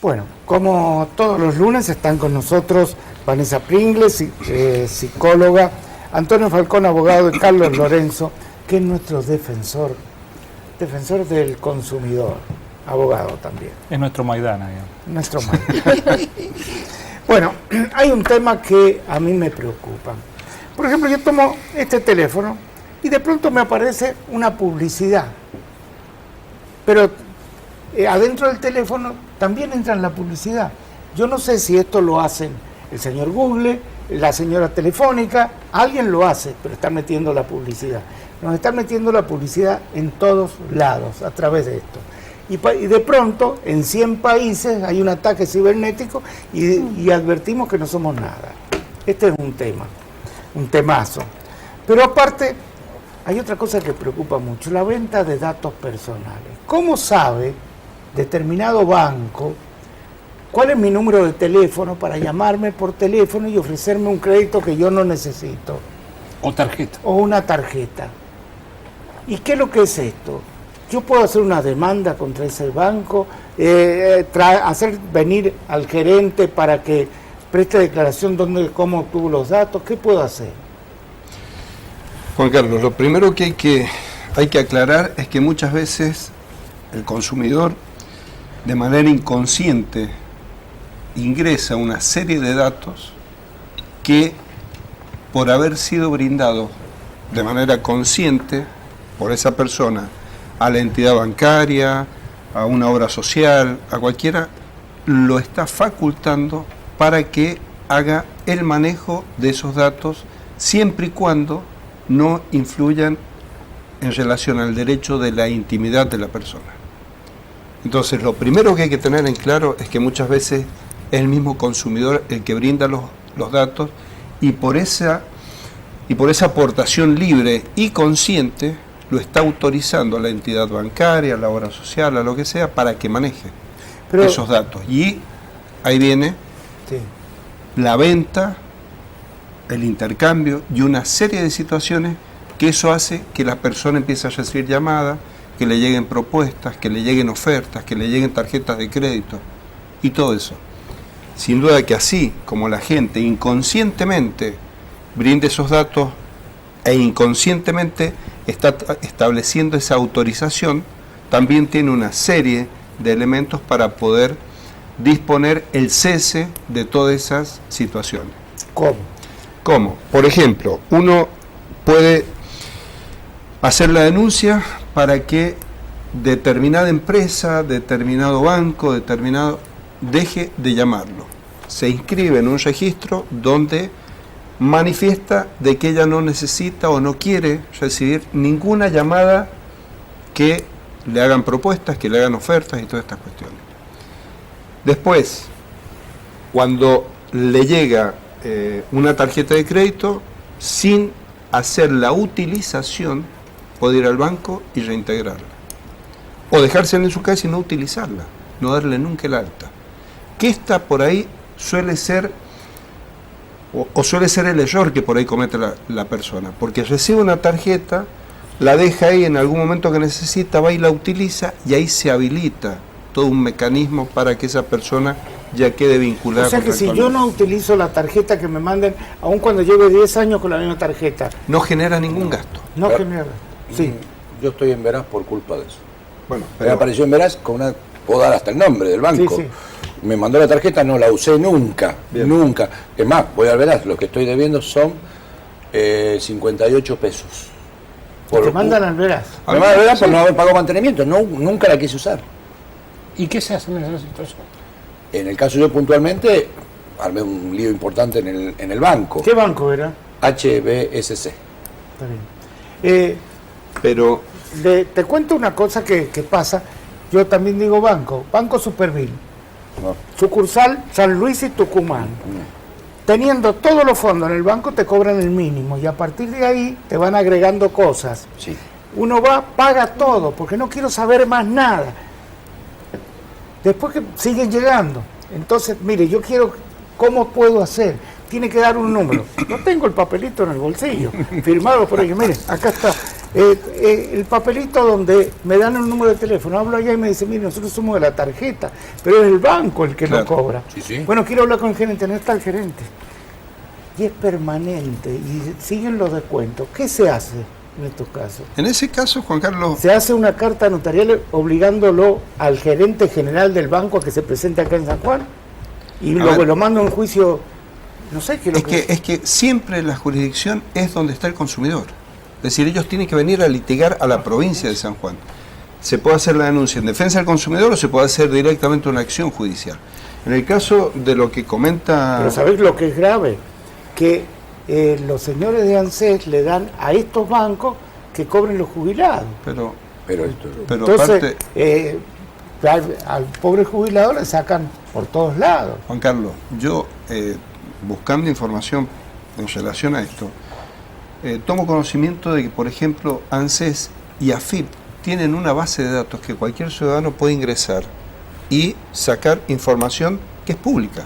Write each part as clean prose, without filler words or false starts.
Bueno, como todos los lunes están con nosotros Vanessa Pringles, psicóloga, Antonio Falcón, abogado, y Carlos Lorenzo, que es nuestro defensor del consumidor, abogado también. Es nuestro Maidana, digamos. Nuestro Maidana. Bueno, hay un tema que a mí me preocupa. Por ejemplo, yo tomo este teléfono y de pronto me aparece una publicidad. Pero adentro del teléfono también entra la publicidad. Yo no sé si esto lo hacen el señor Google, la señora Telefónica, alguien lo hace, pero está metiendo la publicidad. Nos están metiendo la publicidad en todos lados a través de esto. Y de pronto, en 100 países hay un ataque cibernético y advertimos que no somos nada. Este es un tema, un temazo. Pero aparte, hay otra cosa que preocupa mucho, la venta de datos personales. ¿Cómo sabe determinado banco cuál es mi número de teléfono para llamarme por teléfono y ofrecerme un crédito que yo no necesito? O tarjeta. O una tarjeta. ¿Y qué es lo que es esto? Yo puedo hacer una demanda contra ese banco, hacer venir al gerente para que preste declaración dónde, cómo obtuvo los datos. ¿Qué puedo hacer? Juan Carlos, lo primero que hay que aclarar es que muchas veces el consumidor, de manera inconsciente, ingresa una serie de datos que, por haber sido brindado de manera consciente por esa persona a la entidad bancaria, a una obra social, a cualquiera, lo está facultando para que haga el manejo de esos datos siempre y cuando no influyan en relación al derecho de la intimidad de la persona. Entonces, lo primero que hay que tener en claro es que muchas veces es el mismo consumidor el que brinda los datos y por esa aportación libre y consciente lo está autorizando a la entidad bancaria, a la obra social, a lo que sea, para que maneje esos datos. Y ahí viene la venta, el intercambio y una serie de situaciones que eso hace que la persona empiece a recibir llamadas, que le lleguen propuestas, que le lleguen ofertas, que le lleguen tarjetas de crédito y todo eso. Sin duda que así como la gente inconscientemente brinde esos datos e inconscientemente está estableciendo esa autorización, también tiene una serie de elementos para poder disponer el cese de todas esas situaciones. ¿Cómo? Por ejemplo, uno puede hacer la denuncia para que determinada empresa, determinado banco, deje de llamarlo. Se inscribe en un registro donde manifiesta de que ella no necesita o no quiere recibir ninguna llamada que le hagan propuestas, que le hagan ofertas y todas estas cuestiones. Después, cuando le llega una tarjeta de crédito, sin hacer la utilización, puede ir al banco y reintegrarla. O dejársela en su casa y no utilizarla, no darle nunca el alta. Que esta por ahí suele ser el error que por ahí comete la persona, porque recibe una tarjeta, la deja ahí en algún momento que necesita, va y la utiliza y ahí se habilita todo un mecanismo para que esa persona ya quede vinculada. O sea que si yo no utilizo la tarjeta que me manden, aun cuando lleve 10 años con la misma tarjeta, no genera ningún gasto. No genera. Sí. Yo estoy en Veraz por culpa de eso. Bueno, me apareció en Veraz con una, puedo dar hasta el nombre del banco. Sí, sí. Me mandó la tarjeta, no la usé nunca. Bien. Nunca. Es más, voy al Veraz, lo que estoy debiendo son 58 pesos. ¿Te mandan al Veraz? Me mandan al Veraz por no haber pagado mantenimiento, nunca la quise usar. ¿Y qué se hace en esa situación? En el caso yo puntualmente, armé un lío importante en el banco. ¿Qué banco era? HBSC. Está bien. Pero te cuento una cosa que pasa. Yo también digo Banco Superville. No. Sucursal San Luis y Tucumán. Teniendo todos los fondos en el banco te cobran el mínimo y a partir de ahí te van agregando cosas. Sí. Uno va, paga todo porque no quiero saber más nada. Después que siguen llegando. Entonces, mire, yo quiero, ¿cómo puedo hacer? Tiene que dar un número. No tengo el papelito en el bolsillo, firmado por ellos. Mire, acá está. El papelito donde me dan el número de teléfono, hablo allá y me dice, mire, nosotros somos de la tarjeta, pero es el banco el que Claro. lo cobra. Sí, sí. Bueno, quiero hablar con el gerente, no está el gerente. Y es permanente, y siguen los descuentos. ¿Qué se hace en estos casos? En ese caso, Juan Carlos, Se hace una carta notarial obligándolo al gerente general del banco a que se presente acá en San Juan y A luego ver. lo manda a un juicio, no sé qué es lo es que siempre la jurisdicción es donde está el consumidor. Es decir, ellos tienen que venir a litigar a la provincia de San Juan. Se puede hacer la denuncia en defensa del consumidor o se puede hacer directamente una acción judicial. En el caso de lo que comenta... Pero ¿sabés lo que es grave? Que los señores de ANSES le dan a estos bancos que cobren los jubilados. Pero Pero Entonces, aparte, al pobre jubilado le sacan por todos lados. Juan Carlos, yo buscando información en relación a esto, tomo conocimiento de que, por ejemplo, ANSES y AFIP tienen una base de datos que cualquier ciudadano puede ingresar y sacar información que es pública.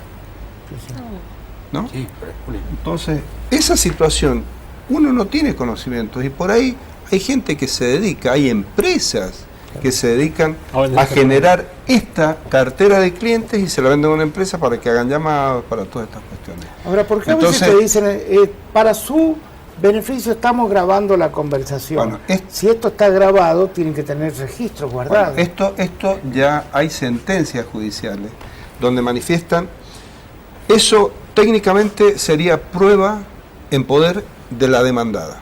¿No? sí, pero es público. Entonces, esa situación, uno no tiene conocimientos y por ahí hay gente que se dedica, hay empresas que se dedican a generar esta cartera de clientes y se la venden a una empresa para que hagan llamadas, para todas estas cuestiones. Ahora, ¿por qué a veces te dicen, para su beneficio estamos grabando la conversación? Bueno, si esto está grabado, tienen que tener registros guardados. Bueno, esto ya hay sentencias judiciales donde manifiestan, eso técnicamente sería prueba en poder de la demandada.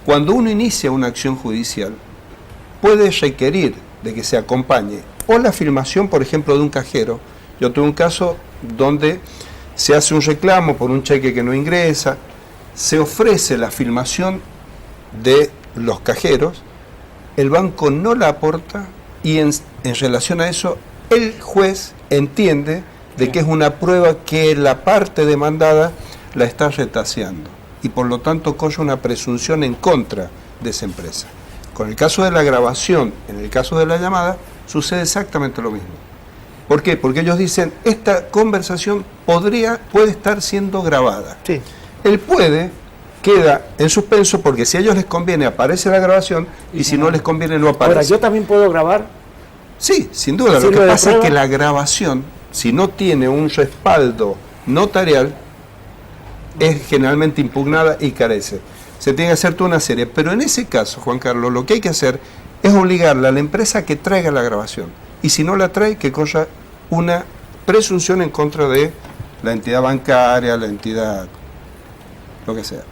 Cuando uno inicia una acción judicial, puede requerir de que se acompañe o la filmación, por ejemplo, de un cajero. Yo tuve un caso donde se hace un reclamo por un cheque que no ingresa, se ofrece la filmación de los cajeros, el banco no la aporta y en relación a eso el juez entiende de que es una prueba que la parte demandada la está retaseando y por lo tanto corre una presunción en contra de esa empresa. Con el caso de la grabación, en el caso de la llamada, sucede exactamente lo mismo. ¿Por qué? Porque ellos dicen, esta conversación puede estar siendo grabada. Sí. El puede queda en suspenso porque si a ellos les conviene aparece la grabación y si no les conviene no aparece. Ahora, ¿yo también puedo grabar? Sí, sin duda. Lo que pasa es que la grabación, si no tiene un respaldo notarial, es generalmente impugnada y carece. Se tiene que hacer toda una serie. Pero en ese caso, Juan Carlos, lo que hay que hacer es obligarle a la empresa a que traiga la grabación. Y si no la trae, que corra una presunción en contra de la entidad bancaria, la entidad, lo que sea.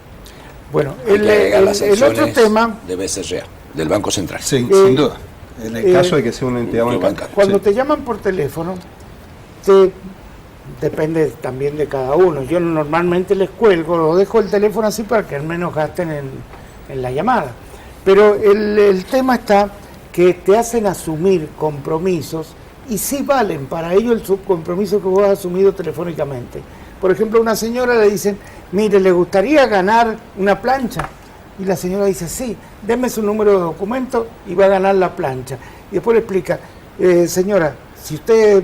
Bueno, Hay que agregar las el otro sanciones tema, de BCRA, del Banco Central. Sí, sin duda. En el caso de que sea una entidad bancaria. cuando Sí. te llaman por teléfono, depende también de cada uno. Yo normalmente les cuelgo o dejo el teléfono así para que al menos gasten en la llamada. Pero el tema está que te hacen asumir compromisos y sí valen para ello el subcompromiso que vos has asumido telefónicamente. Por ejemplo, a una señora le dicen, mire, ¿le gustaría ganar una plancha? Y la señora dice, sí, deme su número de documento y va a ganar la plancha. Y después le explica, señora, si usted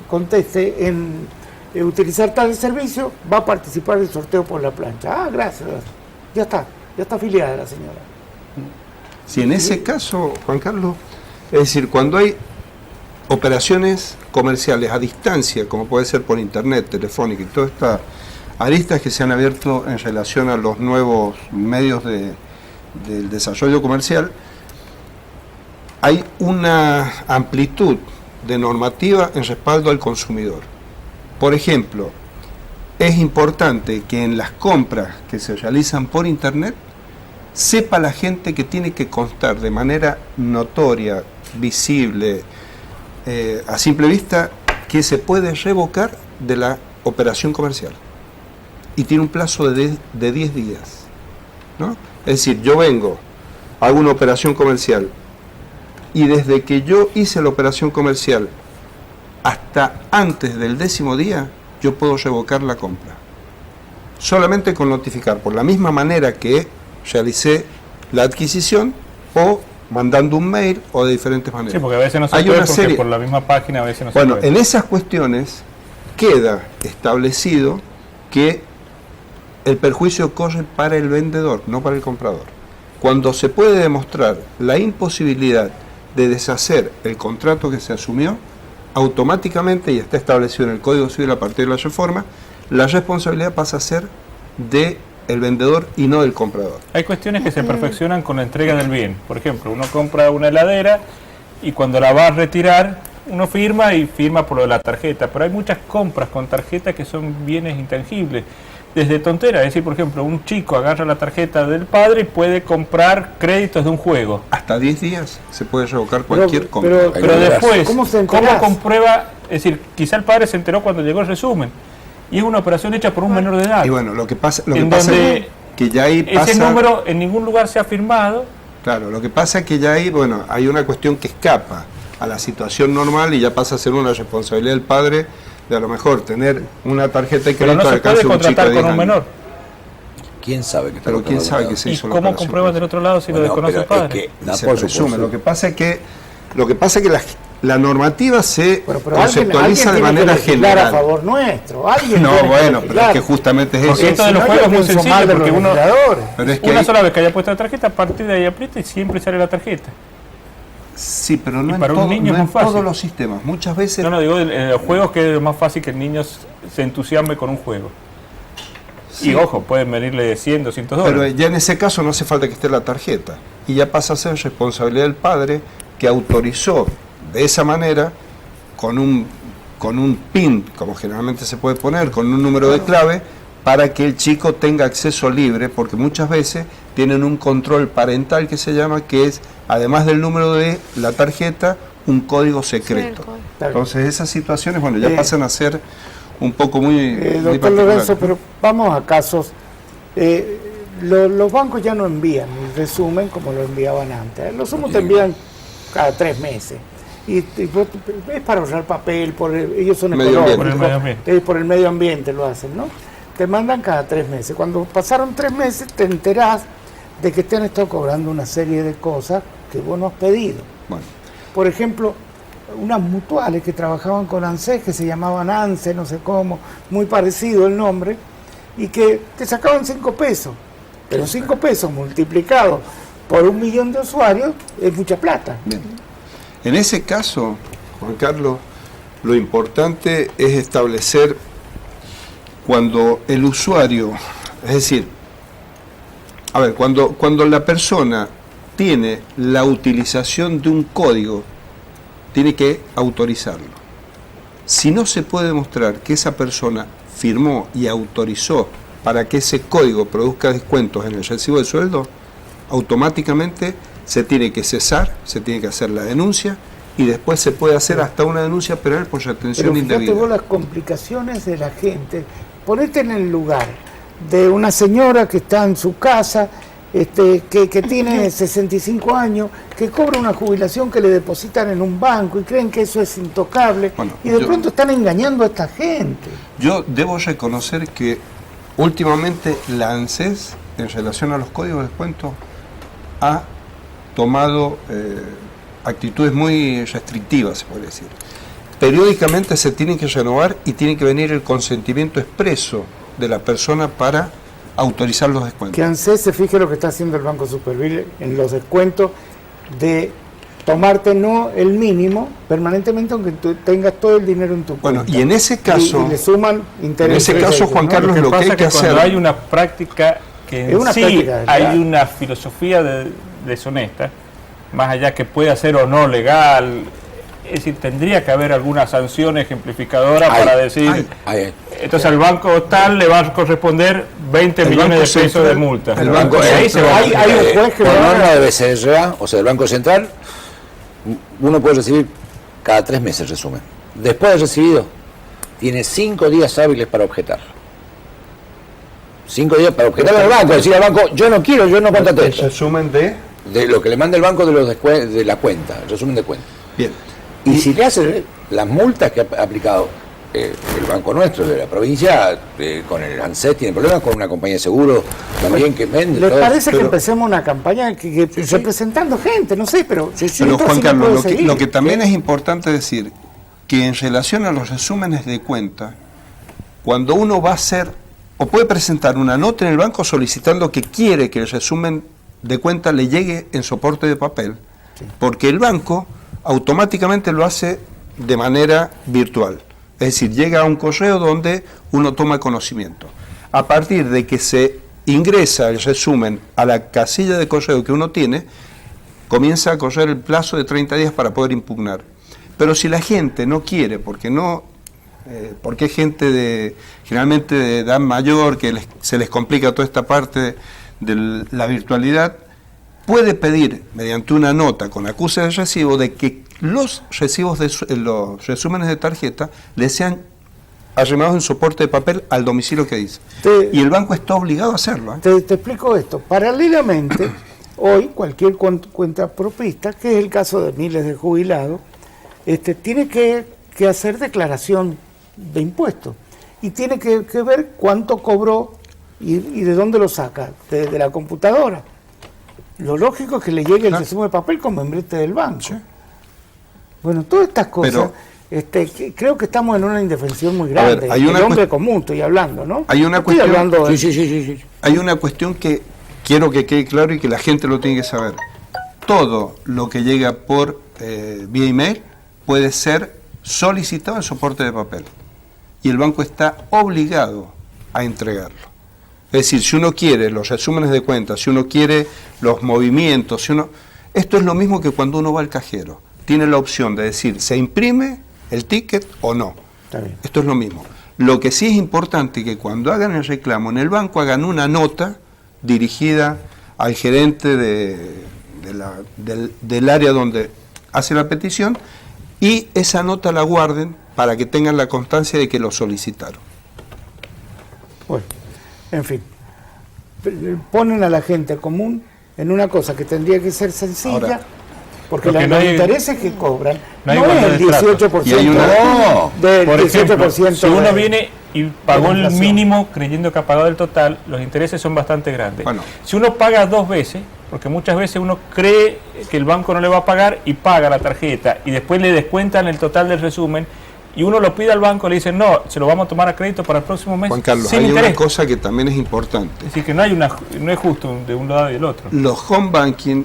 conteste en utilizar tal servicio, va a participar del sorteo por la plancha. Ah, gracias. Ya está afiliada la señora. Si en ese caso, Juan Carlos, es decir, cuando hay operaciones comerciales a distancia, como puede ser por internet, telefónica y todas estas aristas que se han abierto en relación a los nuevos medios del desarrollo comercial, hay una amplitud de normativa en respaldo al consumidor. Por ejemplo, es importante que en las compras que se realizan por internet sepa la gente que tiene que constar de manera notoria, visible, a simple vista, que se puede revocar de la operación comercial. Y tiene un plazo de 10 días. ¿No? Es decir, yo vengo, hago una operación comercial y desde que yo hice la operación comercial hasta antes del 10º día, yo puedo revocar la compra. Solamente con notificar, por la misma manera que realicé la adquisición o mandando un mail o de diferentes maneras. Sí, porque a veces no se Hay puede una porque serie. por la misma página a veces no se Bueno, puede. en esas cuestiones queda establecido que el perjuicio corre para el vendedor, no para el comprador. Cuando se puede demostrar la imposibilidad de deshacer el contrato que se asumió, automáticamente, y está establecido en el Código Civil a partir de la reforma, la responsabilidad pasa a ser del vendedor y no del comprador. Hay cuestiones que se perfeccionan con la entrega del bien. Por ejemplo, uno compra una heladera y cuando la va a retirar, uno firma y firma por lo de la tarjeta. Pero hay muchas compras con tarjeta que son bienes intangibles. Desde tontera, es decir, por ejemplo, un chico agarra la tarjeta del padre y puede comprar créditos de un juego. Hasta 10 días se puede revocar cualquier compra. Pero después, ¿cómo ¿cómo comprueba? Es decir, quizá el padre se enteró cuando llegó el resumen. Y es una operación hecha por un menor de edad. Y bueno, lo que pasa es que ya ahí pasa... Ese número en ningún lugar se ha firmado. Claro, lo que pasa es que ya ahí, bueno, hay una cuestión que escapa a la situación normal y ya pasa a ser una responsabilidad del padre de a lo mejor tener una tarjeta de crédito al alcance de un chico de 10 años. Pero no se puede contratar con un menor. ¿Quién sabe que está Pero quién sabe que se hizo ¿Y la cómo operación? compruebas del otro lado si lo desconoce el padre? Se presume. Lo que pasa es que la normativa se conceptualiza de manera general. A favor nuestro. ¿Alguien no, bueno, pero es que justamente es eso. Porque esto de los juegos es muy sencillo, porque uno pero es que una sola vez que haya puesto la tarjeta, a partir de ahí aprieta y siempre sale la tarjeta. Sí, pero no para un niño no en fácil. todos los sistemas. Muchas veces... No, digo en los juegos que es lo más fácil que el niño se entusiasme con un juego. Sí. Y ojo, pueden venirle 100, 200 dólares. Pero ya en ese caso no hace falta que esté la tarjeta. Y ya pasa a ser responsabilidad del padre que autorizó de esa manera, con un PIN, como generalmente se puede poner, con un número de clave, para que el chico tenga acceso libre, porque muchas veces tienen un control parental que se llama, que es, además del número de la tarjeta, un código secreto. Sí, entonces esas situaciones, bueno, ya pasan a ser un poco muy doctor Lorenzo, pero vamos a casos. Los bancos ya no envían el resumen como lo enviaban antes. Los sumos te envían cada 3 meses. Y es para ahorrar papel, ellos son ecológicos, por el medio ambiente lo hacen, ¿no? Te mandan cada 3 meses. Cuando pasaron 3 meses te enterás de que te han estado cobrando una serie de cosas que vos no has pedido. Bueno. Por ejemplo, unas mutuales que trabajaban con ANSES, que se llamaban ANSE, no sé cómo, muy parecido el nombre, y que te sacaban 5 pesos. Pero 5 pesos multiplicados por 1 millón de usuarios es mucha plata. Bien. En ese caso, Juan Carlos, lo importante es establecer cuando el usuario, es decir, a ver, cuando la persona tiene la utilización de un código, tiene que autorizarlo. Si no se puede demostrar que esa persona firmó y autorizó para que ese código produzca descuentos en el recibo de sueldo, automáticamente se tiene que cesar, se tiene que hacer la denuncia y después se puede hacer hasta una denuncia penal por retención indebida. Fíjate vos las complicaciones de la gente. Ponete en el lugar de una señora que está en su casa, que tiene 65 años, que cobra una jubilación que le depositan en un banco y creen que eso es intocable, y de pronto están engañando a esta gente. Yo debo reconocer que últimamente la ANSES, en relación a los códigos de descuento, ha tomado actitudes muy restrictivas, se puede decir. Periódicamente se tienen que renovar y tiene que venir el consentimiento expreso de la persona para autorizar los descuentos. Que ANSES se fije lo que está haciendo el Banco Superville en los descuentos de tomarte no el mínimo permanentemente, aunque tú tengas todo el dinero en tu cuenta. Bueno, y en ese caso, y le suman intereses. En ese caso, Juan Carlos, lo que hay que hacer... Cuando hay una práctica que en sí hay una filosofía deshonesta, más allá que pueda ser o no legal, es decir, tendría que haber alguna sanción ejemplificadora para decir, entonces al banco tal le va a corresponder 20 millones de pesos de multa. El banco ahí se va. Hay un juez que por norma de BCRA, o sea, del Banco Central, uno puede recibir cada 3 meses resumen. Después de recibido, tiene 5 días hábiles para objetar. 5 días para objetar al banco, decir al banco, yo no quiero, yo no contraté eso. ¿Resumen de lo que le manda el banco de la cuenta, el resumen de cuenta. Bien. Y si le hace las multas que ha aplicado el banco nuestro de la provincia, con el ANSES tiene problemas, con una compañía de seguro también que vende. ¿Les parece que empecemos una campaña representando gente? No sé, pero... Pero Juan Carlos, lo que también es importante decir, que en relación a los resúmenes de cuenta, cuando uno va a hacer o puede presentar una nota en el banco solicitando que quiere que el resumen de cuenta le llegue en soporte de papel, porque el banco automáticamente lo hace de manera virtual. Es decir, llega a un correo donde uno toma conocimiento. A partir de que se ingresa el resumen a la casilla de correo que uno tiene, comienza a correr el plazo de 30 días para poder impugnar. Pero si la gente no quiere, porque es gente generalmente de edad mayor, que se les complica toda esta parte de la virtualidad, puede pedir mediante una nota con acuse de recibo de que los recibos los resúmenes de tarjeta le sean arrimados en soporte de papel al domicilio que dice. Y el banco está obligado a hacerlo. Te explico esto. Paralelamente, hoy cualquier cuentapropista, que es el caso de miles de jubilados, tiene que hacer declaración de impuestos y tiene que ver cuánto cobró y de dónde lo saca, de la computadora. Lo lógico es que le llegue el resumen de papel con membrete del banco. Sí. Bueno, todas estas cosas, creo que estamos en una indefensión muy grande. Ver, hay una hombre común estoy hablando, ¿no? Hay una cuestión, hablando de... sí. Hay una cuestión que quiero que quede claro y que la gente lo tiene que saber. Todo lo que llega por vía email puede ser solicitado en soporte de papel. Y el banco está obligado a entregarlo. Es decir, si uno quiere los resúmenes de cuentas, si uno quiere los movimientos, esto es lo mismo que cuando uno va al cajero. Tiene la opción de decir, ¿se imprime el ticket o no? Esto es lo mismo. Lo que sí es importante es que cuando hagan el reclamo en el banco hagan una nota dirigida al gerente del área donde hace la petición y esa nota la guarden para que tengan la constancia de que lo solicitaron. Bueno, en fin, ponen a la gente común en una cosa que tendría que ser sencilla. Ahora, porque los intereses que cobran no es el 18% del 18%. Si uno viene y pagó el mínimo creyendo que ha pagado el total, los intereses son bastante grandes. Bueno. Si uno paga 2 veces, porque muchas veces uno cree que el banco no le va a pagar y paga la tarjeta y después le descuentan el total del resumen y uno lo pide al banco, le dicen no, se lo vamos a tomar a crédito para el próximo mes. Juan Carlos, hay una cosa que también es importante. Es decir, que no es justo de un lado y del otro. Los home banking,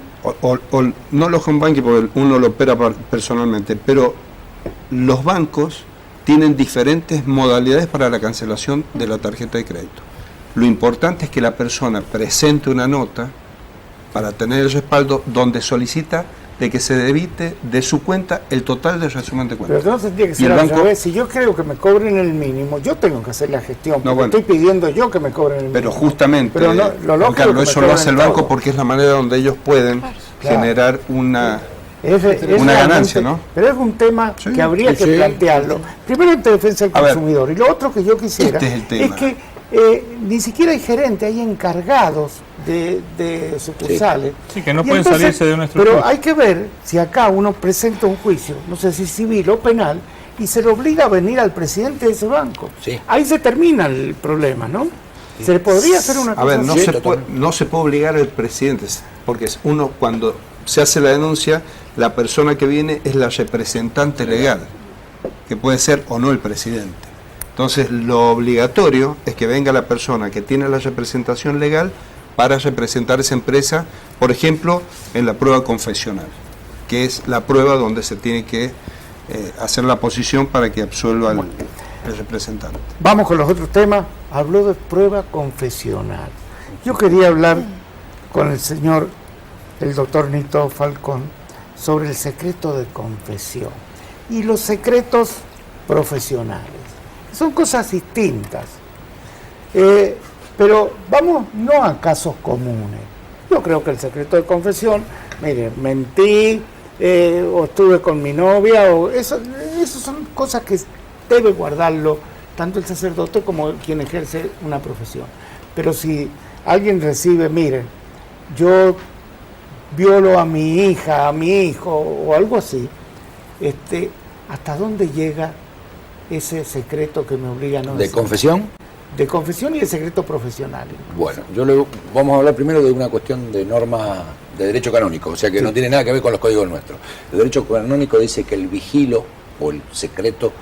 no los home banking porque uno lo opera personalmente, pero los bancos tienen diferentes modalidades para la cancelación de la tarjeta de crédito. Lo importante es que la persona presente una nota para tener el respaldo donde solicita de que se debite de su cuenta el total del resumen de cuentas. Pero no tendría que ser al revés. Si yo creo que me cobren el mínimo, yo tengo que hacer la gestión. No, bueno, estoy pidiendo yo que me cobren el mínimo. Pero justamente, pero no, lo lógico Carlos, eso lo hace el banco porque es la manera donde ellos pueden generar una ganancia, ¿no? Pero es un tema que habría que plantearlo. Primero en defensa del consumidor. Y lo otro que yo quisiera es que ni siquiera hay gerente, hay encargados de sucursales. Sí, que no pueden salirse de una estructura. Pero hay que ver si acá uno presenta un juicio, no sé si civil o penal, y se le obliga a venir al presidente de ese banco. Sí. Ahí se termina el problema, ¿no? Sí. Se le podría hacer una cosa así. No se puede obligar al presidente, porque uno cuando se hace la denuncia, la persona que viene es la representante legal, que puede ser o no el presidente. Entonces, lo obligatorio es que venga la persona que tiene la representación legal para representar esa empresa, por ejemplo, en la prueba confesional, que es la prueba donde se tiene que hacer la posición para que absuelva el representante. Vamos con los otros temas. Habló de prueba confesional. Yo quería hablar con el doctor Nito Falcón, sobre el secreto de confesión y los secretos profesionales. Son cosas distintas, pero vamos no a casos comunes. Yo creo que el secreto de confesión, mire, mentí, o estuve con mi novia, o eso son cosas que debe guardarlo tanto el sacerdote como quien ejerce una profesión. Pero si alguien recibe, mire, yo violo a mi hija, a mi hijo, o algo así, ¿hasta dónde llega ese secreto que me obliga a no decir? ¿De confesión? De confesión y de secreto profesional. Bueno, vamos a hablar primero de una cuestión de norma de derecho canónico, o sea que no tiene nada que ver con los códigos nuestros. El derecho canónico dice que el vigilo o el secreto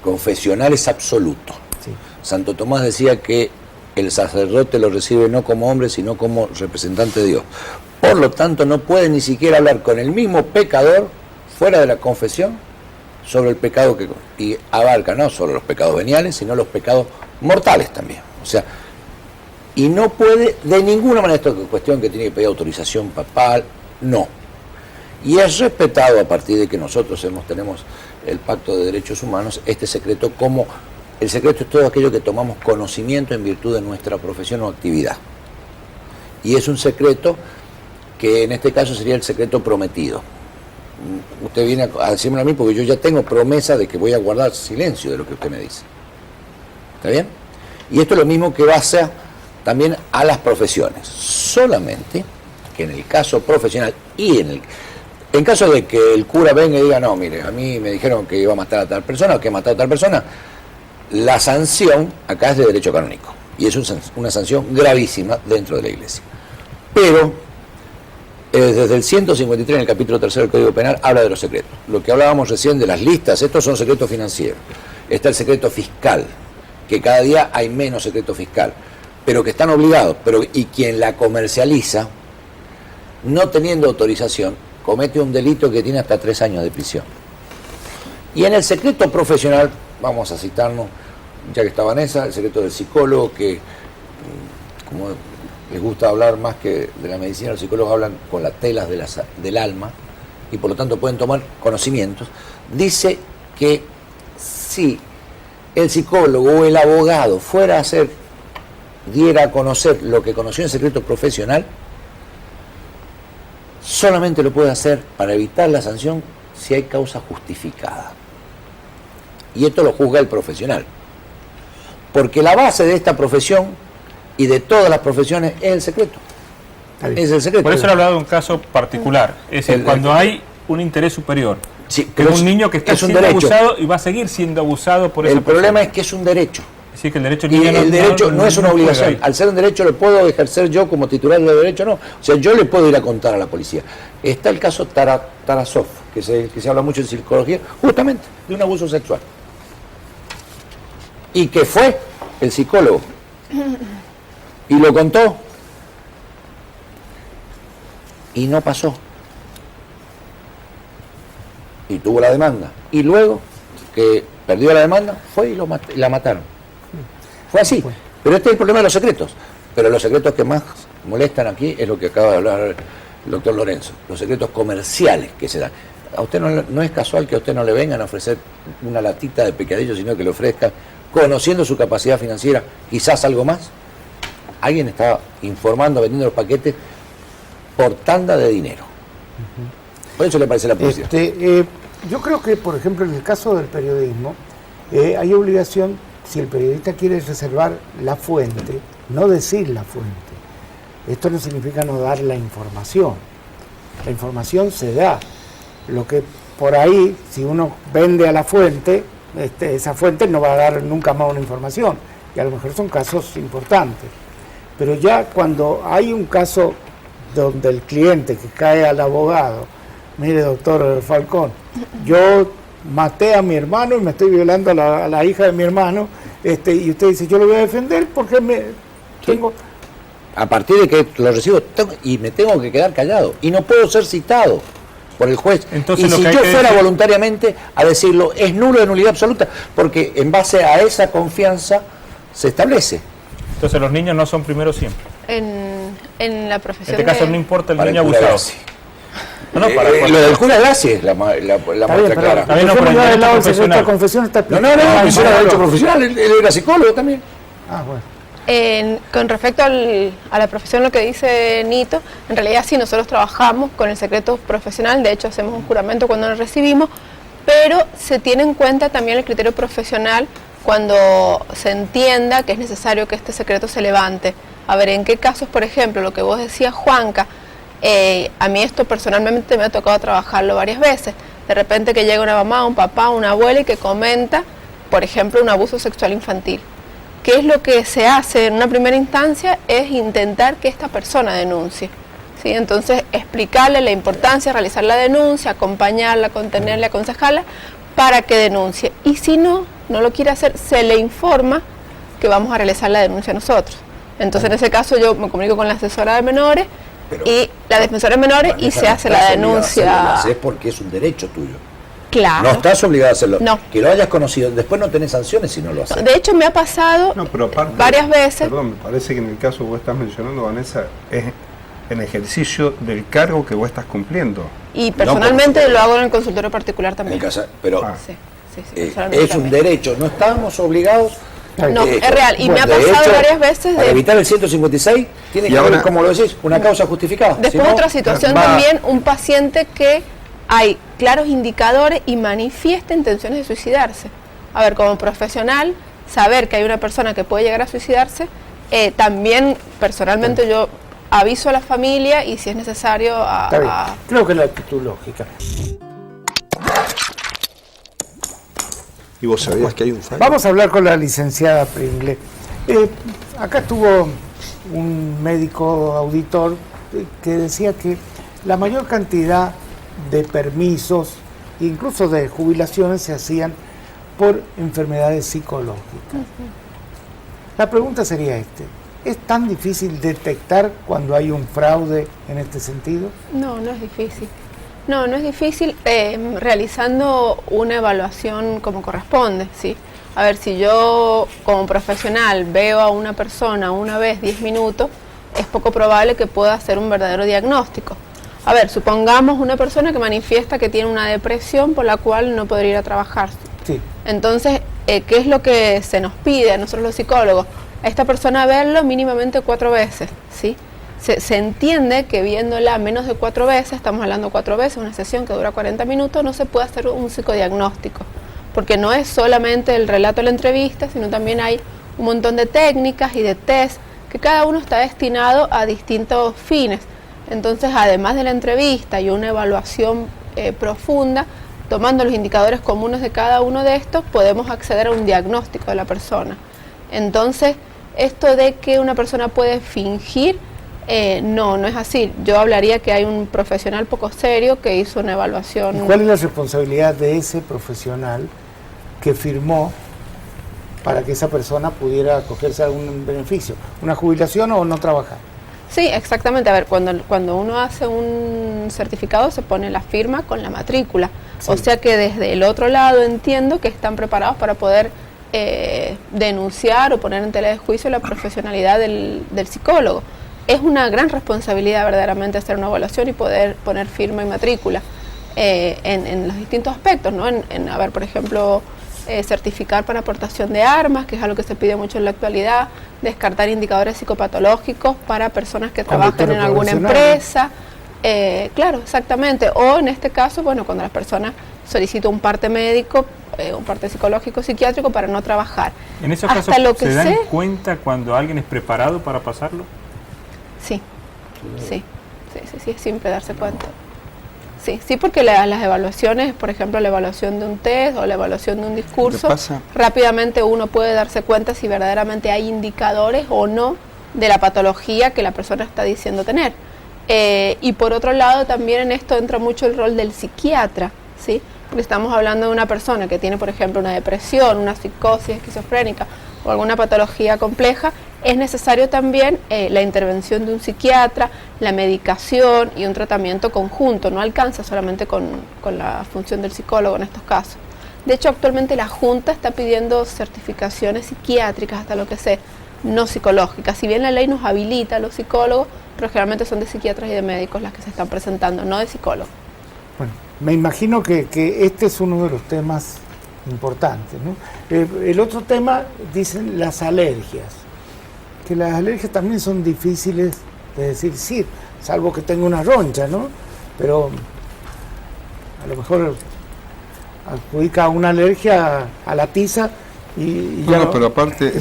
confesional es absoluto. Sí. Santo Tomás decía que el sacerdote lo recibe no como hombre, sino como representante de Dios. Por lo tanto, no puede ni siquiera hablar con el mismo pecador fuera de la confesión sobre el pecado y abarca no solo los pecados veniales, sino los pecados mortales también. O sea, y no puede de ninguna manera, esto es cuestión que tiene que pedir autorización papal, no. Y es respetado a partir de que nosotros tenemos el Pacto de Derechos Humanos, este secreto como, el secreto es todo aquello que tomamos conocimiento en virtud de nuestra profesión o actividad. Y es un secreto que en este caso sería el secreto prometido. Usted viene a decírmelo a mí porque yo ya tengo promesa de que voy a guardar silencio de lo que usted me dice. ¿Está bien? Y esto es lo mismo que basa también a las profesiones. Solamente que en el caso profesional y en caso de que el cura venga y diga, no, mire, a mí me dijeron que iba a matar a tal persona o que he matado a tal persona, la sanción acá es de derecho canónico. Y es una sanción gravísima dentro de la Iglesia. Pero desde el 153 en el capítulo 3 del Código Penal habla de los secretos. Lo que hablábamos recién de las listas, estos son secretos financieros. Está el secreto fiscal, que cada día hay menos secreto fiscal, pero que están obligados. Y quien la comercializa, no teniendo autorización, comete un delito que tiene hasta 3 años de prisión. Y en el secreto profesional, vamos a citarnos, ya que está Vanessa, el secreto del psicólogo, que como les gusta hablar más que de la medicina, los psicólogos hablan con las telas del alma y por lo tanto pueden tomar conocimientos, dice que si el psicólogo o el abogado diera a conocer lo que conoció en secreto profesional, solamente lo puede hacer para evitar la sanción si hay causa justificada. Y esto lo juzga el profesional. Porque la base de esta profesión y de todas las profesiones es el secreto. Es el secreto. Por eso he hablado de un caso particular. Es decir, cuando hay un interés superior. Sí, que es un niño que está siendo abusado y va a seguir siendo abusado por esa persona. El problema es que es un derecho. Es decir, que el derecho Y el derecho no es una obligación. Al ser un derecho, ¿lo puedo ejercer yo como titular de derecho? No. O sea, yo le puedo ir a contar a la policía. Está el caso Tarasov, que se habla mucho en psicología, justamente, de un abuso sexual. Y que fue el psicólogo. Y lo contó. Y no pasó. Y tuvo la demanda. Y luego, que perdió la demanda, fue y la mataron. Fue así. Pero este es el problema de los secretos. Pero los secretos que más molestan aquí es lo que acaba de hablar el doctor Lorenzo. Los secretos comerciales que se dan. A usted no es casual que a usted no le vengan a ofrecer una latita de picadillo, sino que le ofrezcan, conociendo su capacidad financiera, quizás algo más. Alguien está informando, vendiendo los paquetes por tanda de dinero. Por eso le parece la policía. Yo creo que, por ejemplo, en el caso del periodismo, hay obligación, si el periodista quiere reservar la fuente, no decir la fuente. Esto no significa no dar la información. La información se da. Lo que por ahí, si uno vende a la fuente, esa fuente no va a dar nunca más una información. Y a lo mejor son casos importantes. Pero ya cuando hay un caso donde el cliente que cae al abogado, mire, doctor Falcón, yo maté a mi hermano y me estoy violando a la hija de mi hermano, y usted dice, yo lo voy a defender porque tengo... A partir de que lo recibo y me tengo que quedar callado y no puedo ser citado por el juez. Entonces, y si yo fuera voluntariamente a decirlo, es nulo, de nulidad absoluta, porque en base a esa confianza se establece. Entonces los niños no son primeros siempre. En la profesión. En este caso no importa el para niño el cura abusado. Gassi. Lo del cura Gassi es la muestra clara. También no, pero el derecho profesional. Confesión está No, eso era derecho profesional, él era psicólogo también. Ah, bueno. Con respecto a la profesión, lo que dice Nito, en realidad sí, nosotros trabajamos con el secreto profesional, de hecho hacemos un juramento cuando lo recibimos, pero se tiene en cuenta también el criterio profesional cuando se entienda que es necesario que este secreto se levante. A ver, ¿en qué casos, por ejemplo, lo que vos decías, Juanca, a mí esto personalmente me ha tocado trabajarlo varias veces? De repente que llega una mamá, un papá, una abuela y que comenta, por ejemplo, un abuso sexual infantil. ¿Qué es lo que se hace en una primera instancia? Es intentar que esta persona denuncie. ¿Sí? Entonces, explicarle la importancia de realizar la denuncia, acompañarla, contenerla, aconsejarla, para que denuncie. Y si no lo quiere hacer, se le informa que vamos a realizar la denuncia nosotros. Entonces, en ese caso, yo me comunico con la asesora de menores Pero, y la defensora de menores y Vanessa, se no hace la estás obligada a hacerlo, denuncia. Lo haces porque es un derecho tuyo. Claro. No estás obligado a hacerlo. No. Que lo hayas conocido, después no tenés sanciones si no lo haces. De hecho, me ha pasado No, pero aparte, varias veces. Perdón, me parece que en el caso que vos estás mencionando, Vanessa, es en ejercicio del cargo que vos estás cumpliendo. Y personalmente No, por lo hago en el consultorio particular En también. casa, pero Sí, personalmente es un también. derecho, no estamos obligados. No, De es real. Y me ha de pasado varias veces Para de... evitar el 156, tiene Y que haber, ahora- como lo decís, una causa justificada. Después Si no, otra situación va- también, un paciente que hay claros indicadores y manifiesta intenciones de suicidarse. A ver, como profesional, saber que hay una persona que puede llegar a suicidarse, también personalmente yo aviso a la familia y si es necesario Está bien. Creo que es la actitud lógica. ¿Y vos sabías que hay un fallo? Vamos a hablar con la licenciada Pringle. Acá estuvo un médico auditor que decía que la mayor cantidad de permisos, incluso de jubilaciones, se hacían por enfermedades psicológicas. La pregunta sería ¿es tan difícil detectar cuando hay un fraude en este sentido? No, no es difícil. No es difícil realizando una evaluación como corresponde, ¿sí? A ver, si yo como profesional veo a una persona una vez 10 minutos, es poco probable que pueda hacer un verdadero diagnóstico. A ver, supongamos una persona que manifiesta que tiene una depresión por la cual no podría ir a trabajar. Sí. Entonces, ¿qué es lo que se nos pide a nosotros los psicólogos? A esta persona verlo mínimamente 4 veces, ¿sí? Se entiende que viéndola menos de 4 veces, estamos hablando 4 veces, una sesión que dura 40 minutos, no se puede hacer un psicodiagnóstico, porque no es solamente el relato de la entrevista, sino también hay un montón de técnicas y de test que cada uno está destinado a distintos fines. Entonces, además de la entrevista y una evaluación profunda, tomando los indicadores comunes de cada uno de estos, podemos acceder a un diagnóstico de la persona. Entonces, esto de que una persona puede fingir, no es así. Yo hablaría que hay un profesional poco serio que hizo una evaluación. ¿Y cuál es la responsabilidad de ese profesional que firmó para que esa persona pudiera acogerse a algún beneficio? ¿Una jubilación o no trabajar? Sí, exactamente. A ver, cuando uno hace un certificado se pone la firma con la matrícula. Sí. O sea que desde el otro lado entiendo que están preparados para poder denunciar o poner en tela de juicio la profesionalidad del psicólogo. Es una gran responsabilidad verdaderamente hacer una evaluación y poder poner firma y matrícula en los distintos aspectos, ¿no? A ver, por ejemplo, certificar para aportación de armas, que es algo que se pide mucho en la actualidad, descartar indicadores psicopatológicos para personas que trabajan en alguna empresa. Claro, exactamente. O en este caso, bueno, cuando la persona solicita un parte médico, un parte psicológico, psiquiátrico para no trabajar. En esos casos, ¿se dan cuenta cuando alguien es preparado para pasarlo? Sí, es simple darse cuenta. Sí, porque las evaluaciones, por ejemplo, la evaluación de un test o la evaluación de un discurso, rápidamente uno puede darse cuenta si verdaderamente hay indicadores o no de la patología que la persona está diciendo tener. Y por otro lado, también en esto entra mucho el rol del psiquiatra, ¿sí? Porque estamos hablando de una persona que tiene, por ejemplo, una depresión, una psicosis esquizofrénica o alguna patología compleja, es necesario también la intervención de un psiquiatra, la medicación y un tratamiento conjunto. No alcanza solamente con la función del psicólogo en estos casos. De hecho, actualmente la Junta está pidiendo certificaciones psiquiátricas, hasta lo que sé, no psicológicas. Si bien la ley nos habilita a los psicólogos, pero generalmente son de psiquiatras y de médicos las que se están presentando, no de psicólogos. Bueno, me imagino que este es uno de los temas importantes, ¿no? El otro tema, dicen las alergias, que las alergias también son difíciles de decir sí, salvo que tenga una roncha, ¿no? Pero a lo mejor adjudica una alergia a la tiza y ya no, pero aparte,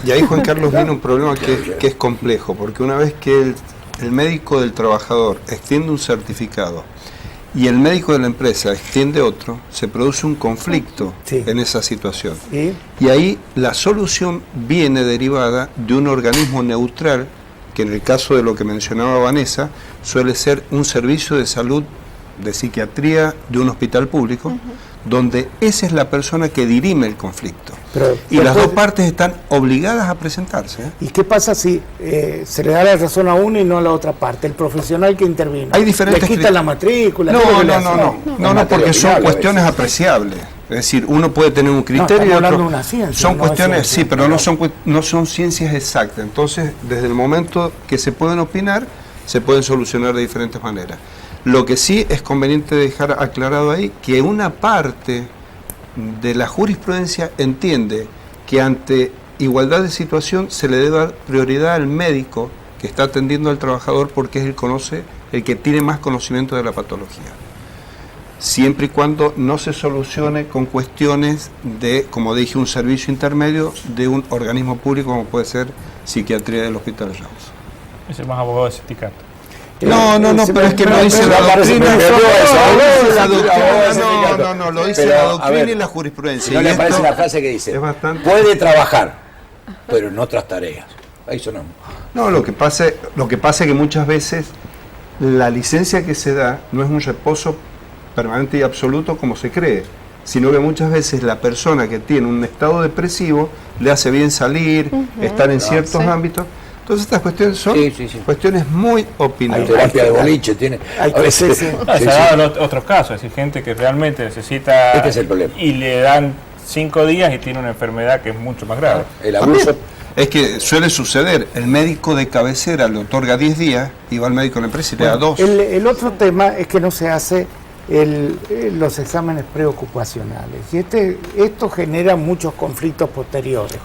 y ahí Juan Carlos viene un problema que es complejo, porque una vez que el médico del trabajador extiende un certificado y el médico de la empresa extiende otro, se produce un conflicto en esa situación. Y ahí la solución viene derivada de un organismo neutral, que en el caso de lo que mencionaba Vanessa, suele ser un servicio de salud de psiquiatría de un hospital público, donde esa es la persona que dirime el conflicto. Pero Y las después- dos partes están obligadas a presentarse. ¿eh? ¿Y qué pasa si se le da la razón a una y no a la otra parte? El profesional que intervino. Hay diferentes ¿Le quitan la matrícula? ¿qué es lo No, que le no, hacen? no, no, no, porque son opinable a cuestiones veces. apreciables. Es decir, uno puede tener un criterio estamos y hablando otro. de una ciencia, Son no cuestiones, es sí, ciencia. pero no son ciencias exactas. Entonces, desde el momento que se pueden opinar, se pueden solucionar de diferentes maneras. Lo que sí es conveniente dejar aclarado ahí, que una parte de la jurisprudencia entiende que ante igualdad de situación se le debe dar prioridad al médico que está atendiendo al trabajador porque es el que tiene más conocimiento de la patología. Siempre y cuando no se solucione con cuestiones de, como dije, un servicio intermedio de un organismo público como puede ser Psiquiatría del Hospital Ramos. Ese es más abogado de sindicato. No, pero es que lo dice la doctrina. No, lo dice la doctrina y la jurisprudencia. Si no Y le esto aparece una frase que dice, es bastante- puede trabajar, pero en otras tareas. Ahí sonamos. No, lo que pasa es que muchas veces la licencia que se da no es un reposo permanente y absoluto como se cree, sino que muchas veces la persona que tiene un estado depresivo le hace bien salir, estar en ciertos sí. ámbitos. Entonces estas cuestiones son Sí, sí, sí. cuestiones muy opinables. Terapia de boliche tiene. hay que a veces- ser- Ah, Sí, se sí. ha dado en otros casos, es decir, gente que realmente necesita Este es el problema. y le dan 5 días y tiene una enfermedad que es mucho más grave. El abuso. Es que suele suceder, el médico de cabecera le otorga 10 días y va al médico de la empresa y le da 2. El otro tema es que no se hace los exámenes preocupacionales. Y esto genera muchos conflictos posteriores.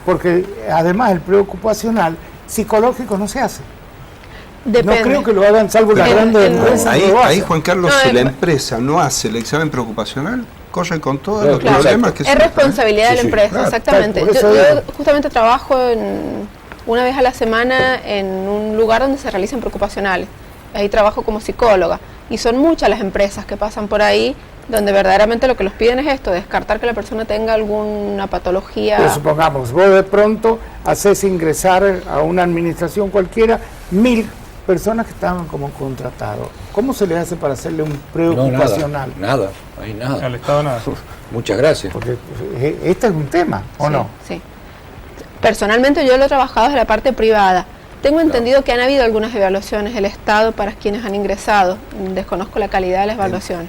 Porque además el preocupacional psicológico no se hace. Depende. No creo que lo hagan, salvo las En- grandes en- empresas. Ahí, lo ahí, hacen. Juan Carlos, No, si la es- empresa no hace el examen preocupacional, corre con todos Claro, los claro. problemas que Es surjan, ¿eh? responsabilidad de la Sí, sí, empresa, claro, exactamente. por eso Yo digo. justamente trabajo una vez a la semana en un lugar donde se realizan preocupacionales. Ahí trabajo como psicóloga y son muchas las empresas que pasan por ahí donde verdaderamente lo que los piden es esto, descartar que la persona tenga alguna patología. Pero supongamos, vos de pronto haces ingresar a una administración cualquiera 1000 personas que estaban como contratados. ¿Cómo se le hace para hacerle un No, preocupacional? nada, no hay nada. Al Estado nada. Muchas gracias. Porque este es un tema, ¿o Sí, no? Sí. Personalmente yo lo he trabajado desde la parte privada. Tengo entendido que han habido algunas evaluaciones del Estado para quienes han ingresado. Desconozco la calidad de las evaluaciones.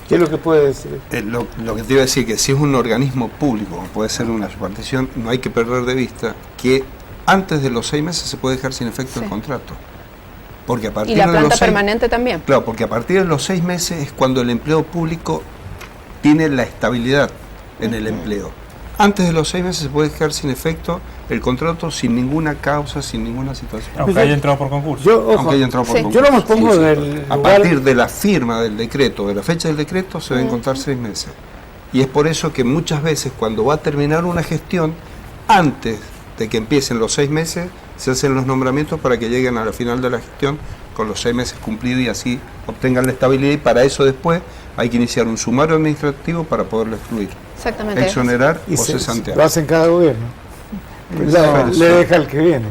¿Qué es lo que puede decir? Lo que te iba a decir que si es un organismo público, como puede ser una repartición, no hay que perder de vista que antes de los 6 meses se puede dejar sin efecto Sí. el contrato. Porque a partir Y la de planta los 6 permanente también. Claro, porque a partir de los 6 meses es cuando el empleo público tiene la estabilidad en el empleo. Antes de los 6 meses se puede dejar sin efecto el contrato sin ninguna causa, sin ninguna situación. Aunque haya entrado por concurso. Yo, ojo, Aunque haya entrado por Sí. concurso. yo no me pongo Sí, sí. del A lugar- partir de la firma del decreto, de la fecha del decreto, se deben contar 6 meses. Y es por eso que muchas veces cuando va a terminar una gestión, antes de que empiecen los 6 meses, se hacen los nombramientos para que lleguen a la final de la gestión con los 6 meses cumplidos y así obtengan la estabilidad. Y para eso después hay que iniciar un sumario administrativo para poderlo excluir, Exactamente. exonerar y o se- cesantear. lo hacen cada gobierno. Pues, Le sí. deja al que viene.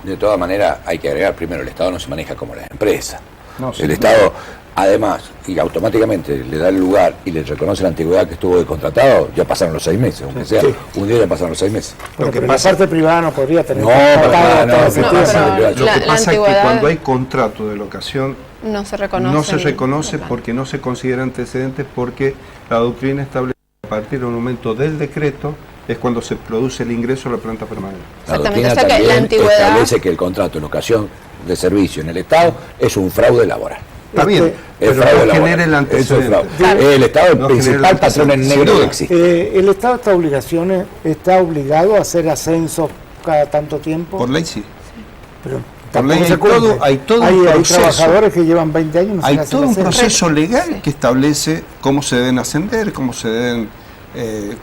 De todas maneras, hay que agregar primero, el Estado no se maneja como la empresa. No, sí, El Estado, además, y automáticamente le da el lugar y le reconoce la antigüedad que estuvo de contratado, ya pasaron los 6 meses, aunque sea. Sí. Un día ya pasaron los 6 meses. Bueno, que pero pasa- la parte privada no podría tener No, para contratado nada, hasta no, ese no, tiempo. pero- Lo la- que la pasa es que antigüedad- cuando hay contrato de locación No se reconoce. no se en reconoce la planta. porque no se considera antecedentes, porque la doctrina establece que a partir del momento del decreto es cuando se produce el ingreso a la planta permanente. La Exactamente, doctrina o sea que la también antigüedad- establece que el contrato en ocasión de servicio en el Estado es un fraude laboral. Está bien, Es pero fraude no laboral. genera el Eso es antecedente. fraude. Claro. El Estado es el No genera principal el patrón en antecedente, negro sin que duda. existe. El Estado está obligado a hacer ascensos cada tanto tiempo. Por ley sí. Pero Por ley tampoco se hay todo- cumple. hay todo un hay proceso. trabajadores que llevan 20 años y no se Hay le hace todo el un ascenso. proceso legal Sí. que establece cómo se deben ascender, cómo se deben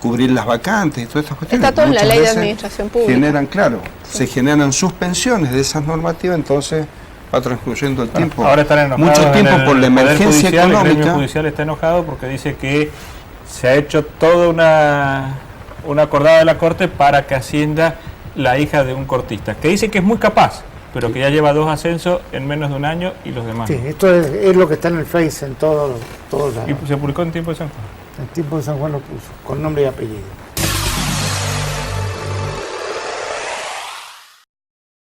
cubrir las vacantes y todas estas cuestiones. Está todo en la Muchas ley de veces administración pública. Generan, claro, se generan suspensiones de esas normativas, entonces va transcurriendo el tiempo. Ahora están enojados. Mucho tiempo en el por la Poder emergencia Judicial, El gremio económica. judicial está enojado porque dice que se ha hecho toda una acordada de la Corte para que ascienda la hija de un cortista, que dice que es muy capaz, pero que ya lleva 2 ascensos en menos de un año y los demás. Sí, esto es lo que está en el Face en todos lados. Y se publicó en Tiempo de San Juan. El tiempo de San Juan lo puso, con nombre y apellido.